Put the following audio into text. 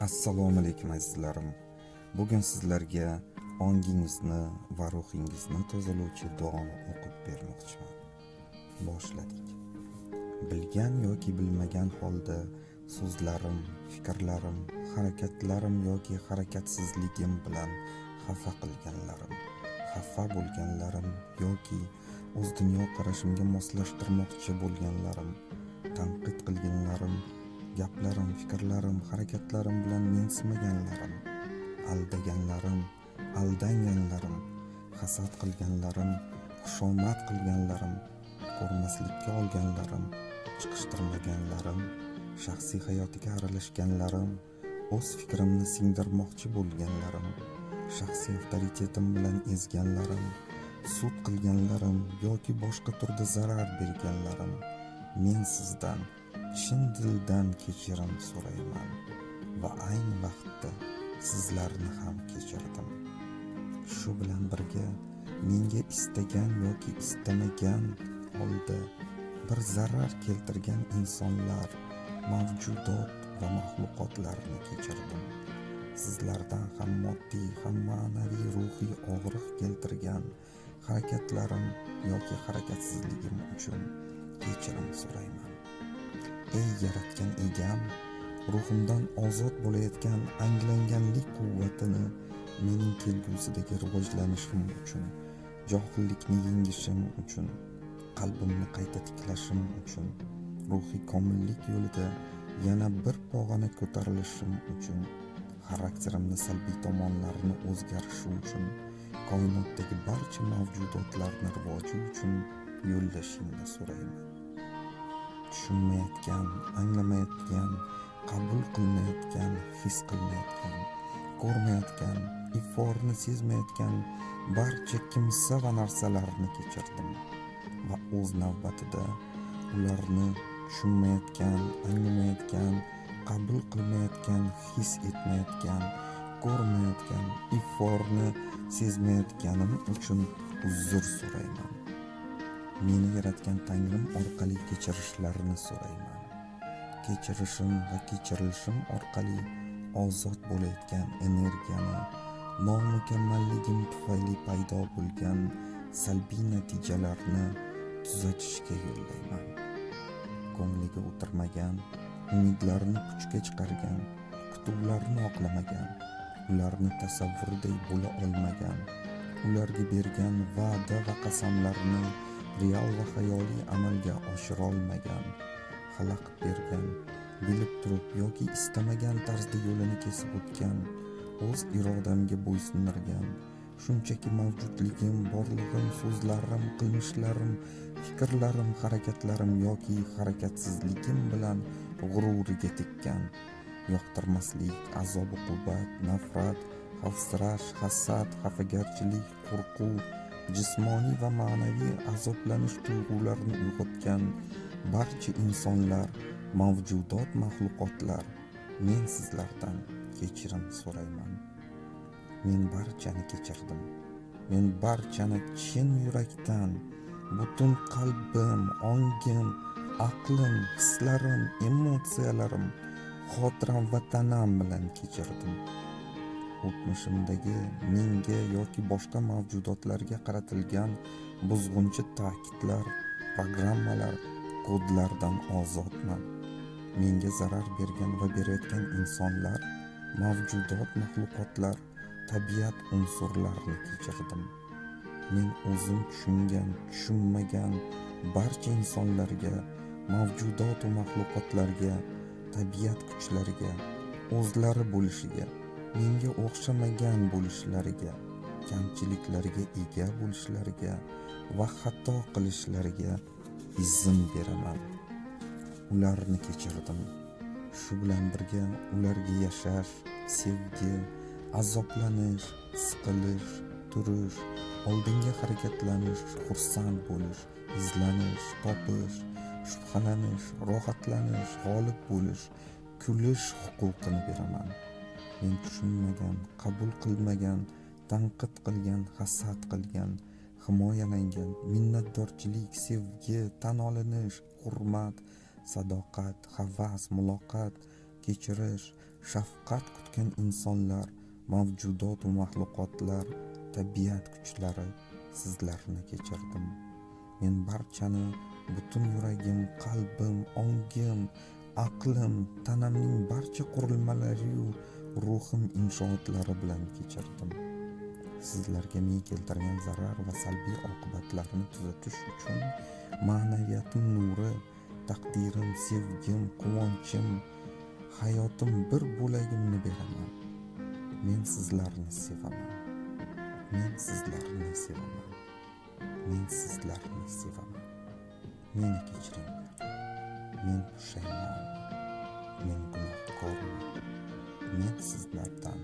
Assalomu alaykum azizlarim. Bugun sizlarga ongingizni va ruhingizni tozalovchi duoni o'qib bermoqchiman. Boshladik. Bilgan yoki bilmagan holda so'zlarim, fikrlarim, harakatlarim yoki harakatsizligim bilan xafa qilganlarim, xafa bo'lganlarim yoki o'z dunyo qarashimga moslashtirmoqchi bo'lganlarim, tanqid qilganlarim, gaplarim, fikrlarim, harakatlarim bilan mensimaganlarim, aldaganlarim, aldanganlarim, hasad qilganlarim, xushomad qilganlarim, ko'rmaslikka olganlarim, chiqishtirmaganlarim, shaxsiy hayotiga aralashganlarim, o'z fikrimni singdirmoqchi bo'lganlarim, shaxsiy avtoritetim bilan ezganlarim, sud qilganlarim yoki boshqa turda zarar berganlarim, men sizdan chin dildan kechirim so'rayman va ayni vaqtda sizlarni ham kechirdim. Shu bilan birga menga istagan yoki istamagan holda bir zarar keltirgan insonlar, mavjudot va maxluqotlarni kechirdim. Sizlardan ham moddiy, ham ma'naviy, ruhiy og'riq keltirgan harakatlarim yoki harakatsizligim uchun kechirim so'rayman. Ey yaratgan egam, ruhimdan ozod bo'layotgan anglanganlik quvvatini mening kelgusidagi rivojlanishim uchun, johillikni yengishim uchun, qalbimni qayta tiklashim uchun, ruhiy komillik yo'lida yana bir pog'ona ko'tarilishim uchun, xarakterimni salbiy tomonlarini o'zgarishi uchun, koinotdagi barcha mavjudotlarni rivoji uchun yo'llashingni so'rayman. Tushunmayotgan, anglamayotgan, qabul qilmayotgan, his qilmayotgan, ko'rmayotgan, iforni sezmayotgan barcha kimsa va narsalarni kechirdim va o'z navbatida ularni tushunmayotgan, anglamayotgan, qabul qilmayotgan, his etmayotgan, ko'rmayotgan, iforni sezmayotganim uchun uzr so'rayman. Meni yaratgan Tangrim orqali kechirishlarini so'rayman. Kechirishim va kechirilishim orqali ozod bo'layotgan energiyani, nomukammalligim tufayli paydo bo'lgan salbiy natijalarni tuzatishga yo'llayman. Ko'ngliga o'tirmagan, umidlarini puchga chiqargan, kutublarni oqlamagan, ularni tasavvurday bo'la olmagan, ularga bergan va'da va qasamlarni real va xayoliy amalga oshirolmagan, xalaqit bergan, bilib turib yoki istamagan tarzda yo'lini kesib o'tgan, o'z irodamga bo'ysundirgan, shunchaki mavjudligim, borlig'im, so'zlarim, qilmishlarim, fikrlarim, harakatlarim yoki harakatsizligim bilan g'ururiga tekkan, yoqtirmaslik, azob-uqubat, nafrat, xavfsirash, hasad, xafagarchilik, qo'rquv, jismoniy va ma'naviy azoblanish tuyg'ularini uyg'otgan barcha insonlar, mavjudot, maxluqotlar, men sizlardan kechirim so'rayman. Men barchani kechirdim. Men barchani chin yurakdan, butun qalbim, ongim, aqlim, hislarim, emotsiyalarim, xotiram va tanam bilan kechirdim. O'tmishimdagi menga yoki boshqa mavjudotlarga qaratilgan buzg'unchi ta'kidlar, programmalar, kodlardan ozodman. Menga zarar bergan va berayotgan insonlar, mavjudot, maxluqotlar, tabiat unsurlarini kechirdim. Men o'zim tushungan, tushunmagan barcha insonlarga, mavjudot va maxluqotlarga, tabiat kuchlariga, o'zlari bo'lishiga, menga o'xshamagan bo'lishlariga, kamchiliklariga ega bo'lishlariga va xato qilishlariga izn beraman. Ularni kechirdim. Shu bilan birga ularga yashash, sevgi, azoblanish, siqilish, turish, oldinga harakatlanish, xursand bo'lish, izlanish, topish, shubhalanish, rohatlanish, g'olib bo'lish, kulish huquqini beraman. Men tushunmagan, qabul qilmagan, tanqid qilgan, hasad qilgan, himoyalangan, minnatdorchilik, sevgi, tan olinish, hurmat, sadoqat, havas, muloqot, kechirish, shafqat kutgan insonlar, mavjudot va maxluqotlar, tabiat kuchlari, sizlarni kechirdim. Men barchani butun yuragim, qalbim, ongim, aqlim, tanamning barcha qurilmalari-yu ruhim inshootlari bilan kechirdim. Sizlarga men keltirgan zarar va salbiy oqibatlarni tuzatish uchun ma'naviyatim nuri, taqdirim, sevgim, quvonchim, hayotim bir bo'lagimni beraman. Men sizlarni sevaman. Men sizlarni sevaman. Men sizlarni sevaman. Meni kechiringlar. Men pushaymonman. Men gunohkorman. Men sizlardan